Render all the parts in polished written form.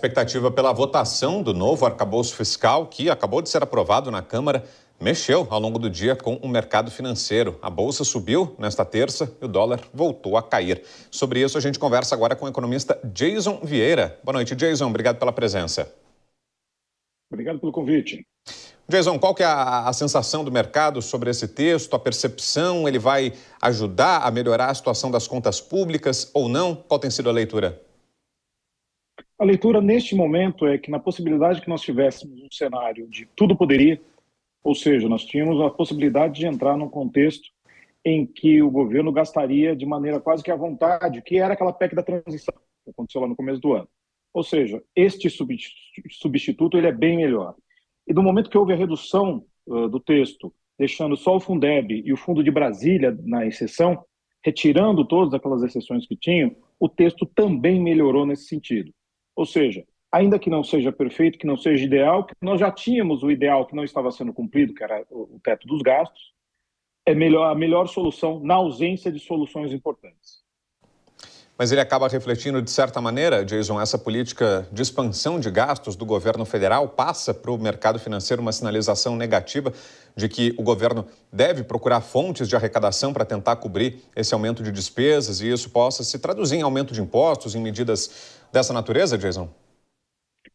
expectativa pela votação do novo arcabouço fiscal, que acabou de ser aprovado na Câmara, mexeu ao longo do dia com o mercado financeiro. A bolsa subiu nesta terça e o dólar voltou a cair. Sobre isso, a gente conversa agora com o economista Jason Vieira. Boa noite, Jason. Obrigado pela presença. Obrigado pelo convite. Jason, qual que é a sensação do mercado sobre esse texto, a percepção? Ele vai ajudar a melhorar a situação das contas públicas ou não? Qual tem sido a leitura? A leitura neste momento é que na possibilidade que nós tivéssemos um cenário de tudo poderia, ou seja, nós tínhamos a possibilidade de entrar num contexto em que o governo gastaria de maneira quase que à vontade, que era aquela PEC da transição, que aconteceu lá no começo do ano. Ou seja, este substituto ele é bem melhor. E do momento que houve a redução do texto, deixando só o Fundeb e o Fundo de Brasília na exceção, retirando todas aquelas exceções que tinham, o texto também melhorou nesse sentido. Ou seja, ainda que não seja perfeito, que não seja ideal, que nós já tínhamos o ideal que não estava sendo cumprido, que era o teto dos gastos, é a melhor solução na ausência de soluções importantes. Mas ele acaba refletindo, de certa maneira, Jason, essa política de expansão de gastos do governo federal passa para o mercado financeiro uma sinalização negativa de que o governo deve procurar fontes de arrecadação para tentar cobrir esse aumento de despesas e isso possa se traduzir em aumento de impostos, em medidas dessa natureza, Jason?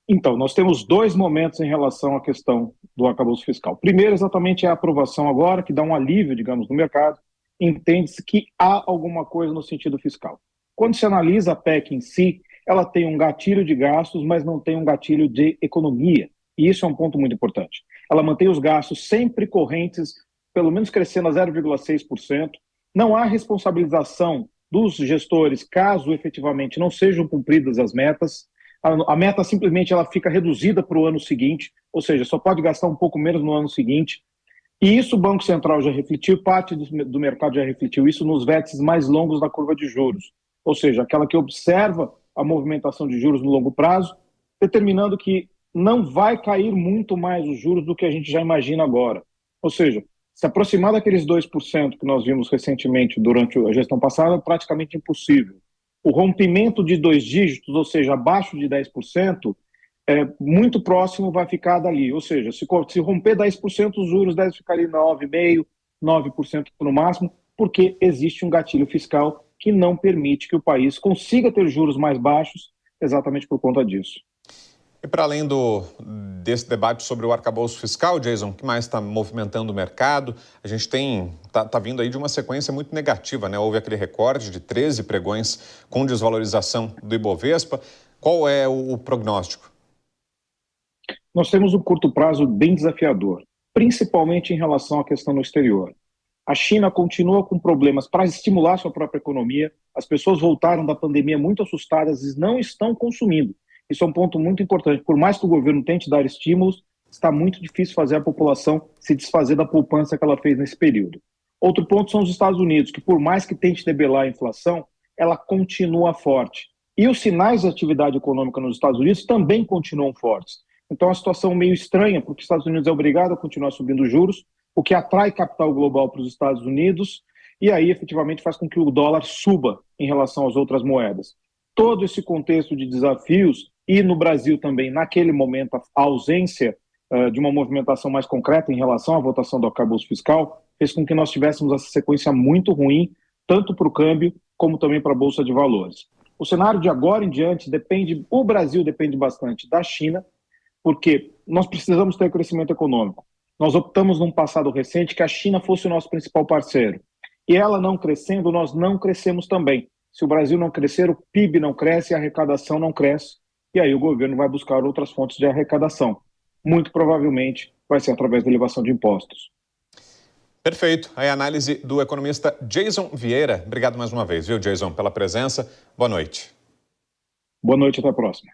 Então, nós temos dois momentos em relação à questão do arcabouço fiscal. Primeiro, exatamente, é a aprovação agora, que dá um alívio, digamos, no mercado. Entende-se que há alguma coisa no sentido fiscal. Quando se analisa a PEC em si, ela tem um gatilho de gastos, mas não tem um gatilho de economia. E isso é um ponto muito importante. Ela mantém os gastos sempre correntes, pelo menos crescendo a 0,6%. Não há responsabilização dos gestores caso efetivamente não sejam cumpridas as metas. A meta simplesmente ela fica reduzida para o ano seguinte, ou seja, só pode gastar um pouco menos no ano seguinte. E isso o Banco Central já refletiu, parte do mercado já refletiu isso nos vértices mais longos da curva de juros, ou seja, aquela que observa a movimentação de juros no longo prazo, determinando que não vai cair muito mais os juros do que a gente já imagina agora. Ou seja, se aproximar daqueles 2% que nós vimos recentemente durante a gestão passada é praticamente impossível. O rompimento de 2 dígitos, ou seja, abaixo de 10%, muito próximo vai ficar dali. Ou seja, se romper 10%, os juros devem ficar ali 9,5%, 9% no máximo, porque existe um gatilho fiscal que não permite que o país consiga ter juros mais baixos exatamente por conta disso. E para além desse debate sobre o arcabouço fiscal, Jason, o que mais está movimentando o mercado? A gente tá vindo aí de uma sequência muito negativa, né? Houve aquele recorde de 13 pregões com desvalorização do Ibovespa. Qual é o prognóstico? Nós temos um curto prazo bem desafiador, principalmente em relação à questão no exterior. A China continua com problemas para estimular sua própria economia. As pessoas voltaram da pandemia muito assustadas e não estão consumindo. Isso é um ponto muito importante. Por mais que o governo tente dar estímulos, está muito difícil fazer a população se desfazer da poupança que ela fez nesse período. Outro ponto são os Estados Unidos, que por mais que tente debelar a inflação, ela continua forte. E os sinais de atividade econômica nos Estados Unidos também continuam fortes. Então, é uma situação meio estranha, porque os Estados Unidos é obrigado a continuar subindo os juros, o que atrai capital global para os Estados Unidos, e aí efetivamente faz com que o dólar suba em relação às outras moedas. Todo esse contexto de desafios, e no Brasil também, naquele momento, a ausência de uma movimentação mais concreta em relação à votação do arcabouço fiscal, fez com que nós tivéssemos essa sequência muito ruim, tanto para o câmbio, como também para a Bolsa de Valores. O cenário de agora em diante o Brasil depende bastante da China, porque nós precisamos ter crescimento econômico. Nós optamos num passado recente que a China fosse o nosso principal parceiro. E ela não crescendo, nós não crescemos também. Se o Brasil não crescer, o PIB não cresce, a arrecadação não cresce. E aí o governo vai buscar outras fontes de arrecadação. Muito provavelmente vai ser através da elevação de impostos. Perfeito. Aí a análise do economista Jason Vieira. Obrigado mais uma vez, viu, Jason, pela presença. Boa noite. Boa noite, até a próxima.